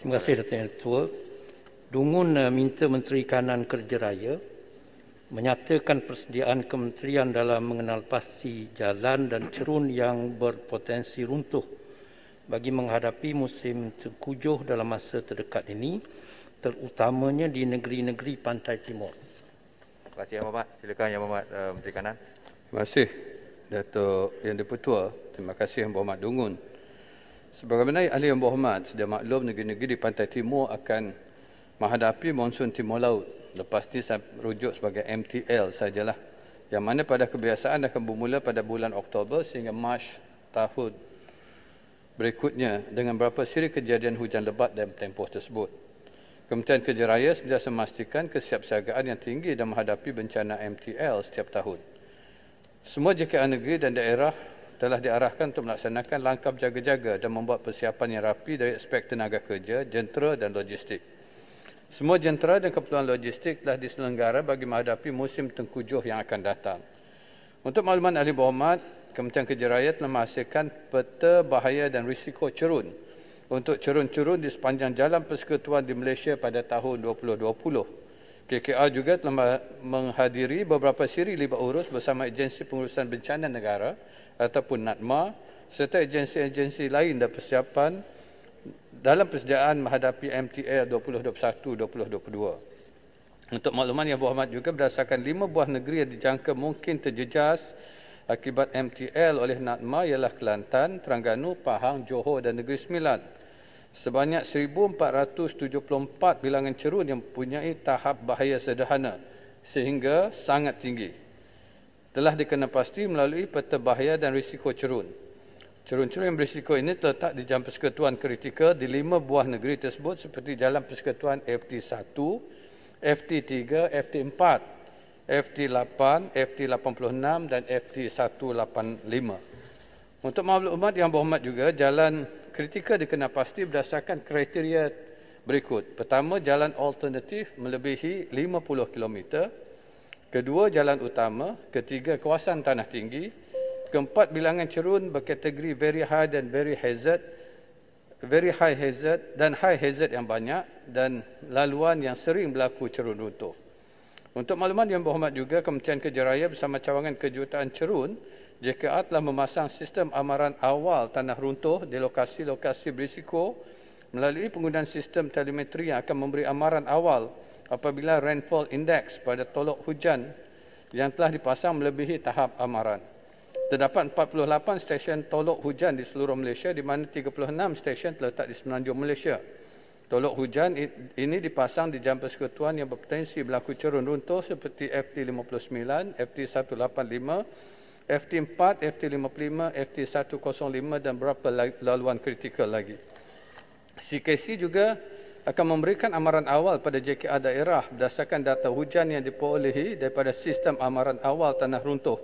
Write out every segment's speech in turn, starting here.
Terima kasih Datuk Yang Ketua. Dungun minta Menteri Kanan Kerja Raya menyatakan persediaan kementerian dalam mengenal pasti jalan dan cerun yang berpotensi runtuh bagi menghadapi musim tengkujuh dalam masa terdekat ini, terutamanya di negeri-negeri pantai timur. Terima kasih Yang Berhormat. Silakan Yang Berhormat Menteri Kanan. Terima kasih Datuk Yang Dipertua. Terima kasih Yang Berhormat Dungun. Sebagaimana ahli Yang Berhormat sedia maklum, negeri-negeri di pantai timur akan menghadapi monsun timur laut. Lepas ini saya rujuk sebagai MTL sajalah. Yang mana pada kebiasaan akan bermula pada bulan Oktober sehingga Mac tahun berikutnya dengan beberapa siri kejadian hujan lebat dalam tempoh tersebut. Kementerian Kerja Raya sentiasa memastikan kesiapsiagaan yang tinggi dalam menghadapi bencana MTL setiap tahun. Semua JKR negeri dan daerah telah diarahkan untuk melaksanakan langkah berjaga-jaga dan membuat persiapan yang rapi dari aspek tenaga kerja, jentera dan logistik. Semua jentera dan keperluan logistik telah diselenggara bagi menghadapi musim tengkujuh yang akan datang. Untuk makluman ahli berhormat, Kementerian Kerja Raya telah menghasilkan peta bahaya dan risiko cerun untuk cerun-cerun di sepanjang jalan persekutuan di Malaysia pada tahun 2020. KKR juga telah menghadiri beberapa siri libat urus bersama Agensi Pengurusan Bencana Negara ataupun NADMA serta agensi-agensi lain dan persiapan dalam persediaan menghadapi MTL 2021-2022. Untuk makluman Yang Berhormat juga, berdasarkan 5 buah negeri yang dijangka mungkin terjejas akibat MTL oleh NADMA ialah Kelantan, Terengganu, Pahang, Johor dan Negeri Sembilan. Sebanyak 1,474 bilangan cerun yang mempunyai tahap bahaya sederhana sehingga sangat tinggi telah dikenal pasti melalui peta bahaya dan risiko cerun. Cerun-cerun yang berisiko ini terletak di jalan persekutuan kritikal di 5 buah negeri tersebut seperti jalan persekutuan FT1, FT3, FT4, FT8, FT86 dan FT185. Untuk maklumat Yang Berhormat juga, jalan kritikal dikenal pasti berdasarkan kriteria berikut. Pertama, jalan alternatif melebihi 50 km. Kedua, jalan utama. Ketiga, kawasan tanah tinggi. Keempat, bilangan cerun berkategori very high dan very high hazard dan high hazard yang banyak dan laluan yang sering berlaku cerun runtuh. Untuk makluman Yang Berhormat juga, Kementerian Kerja Raya bersama Cawangan Kejuruteraan Cerun JKR telah memasang sistem amaran awal tanah runtuh di lokasi-lokasi berisiko melalui penggunaan sistem telemetri yang akan memberi amaran awal apabila rainfall index pada tolok hujan yang telah dipasang melebihi tahap amaran. Terdapat 48 stesen tolok hujan di seluruh Malaysia di mana 36 stesen terletak di semenanjung Malaysia. Tolok hujan ini dipasang di jalan persekutuan yang berpotensi berlaku cerun runtuh seperti FT59, FT185, FT4, FT55, FT105 dan beberapa laluan kritikal lagi. CKC juga akan memberikan amaran awal pada JKR daerah berdasarkan data hujan yang diperolehi daripada sistem amaran awal tanah runtuh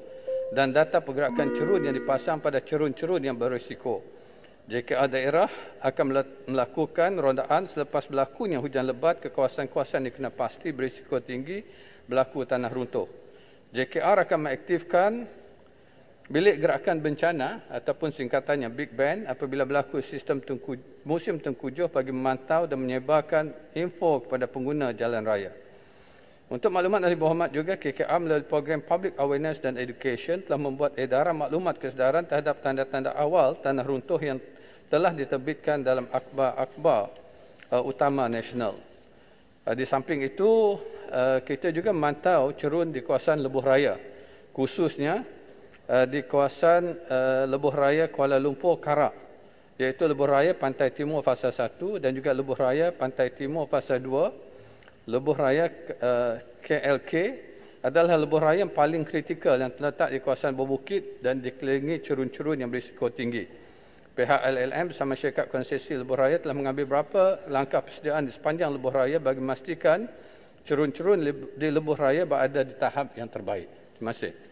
dan data pergerakan cerun yang dipasang pada cerun-cerun yang berisiko. JKR daerah akan melakukan rondaan selepas berlakunya hujan lebat ke kawasan-kawasan yang kena pasti berisiko tinggi berlaku tanah runtuh. JKR akan mengaktifkan Bilik Gerakan Bencana ataupun singkatannya Big Band apabila berlaku sistem musim tengkujuh bagi memantau dan menyebarkan info kepada pengguna jalan raya. Untuk maklumat ahli berhormat juga, KKR melalui program Public Awareness dan Education telah membuat edaran maklumat kesedaran terhadap tanda-tanda awal tanah runtuh yang telah diterbitkan dalam akhbar-akhbar utama nasional. Di samping itu, kita juga memantau cerun di kawasan Lebuh Raya, khususnya di kawasan Lebuh Raya Kuala Lumpur Karak, iaitu Lebuh Raya Pantai Timur Fasa 1 dan juga Lebuh Raya Pantai Timur Fasa 2. Lebuh Raya KLK adalah lebuh raya yang paling kritikal yang terletak di kawasan berbukit dan dikelilingi cerun-cerun yang berisiko tinggi. Pihak LLM bersama syarikat konsesi Lebuh Raya telah mengambil beberapa langkah persediaan di sepanjang Lebuh Raya bagi memastikan cerun-cerun di Lebuh Raya berada di tahap yang terbaik. Terima kasih.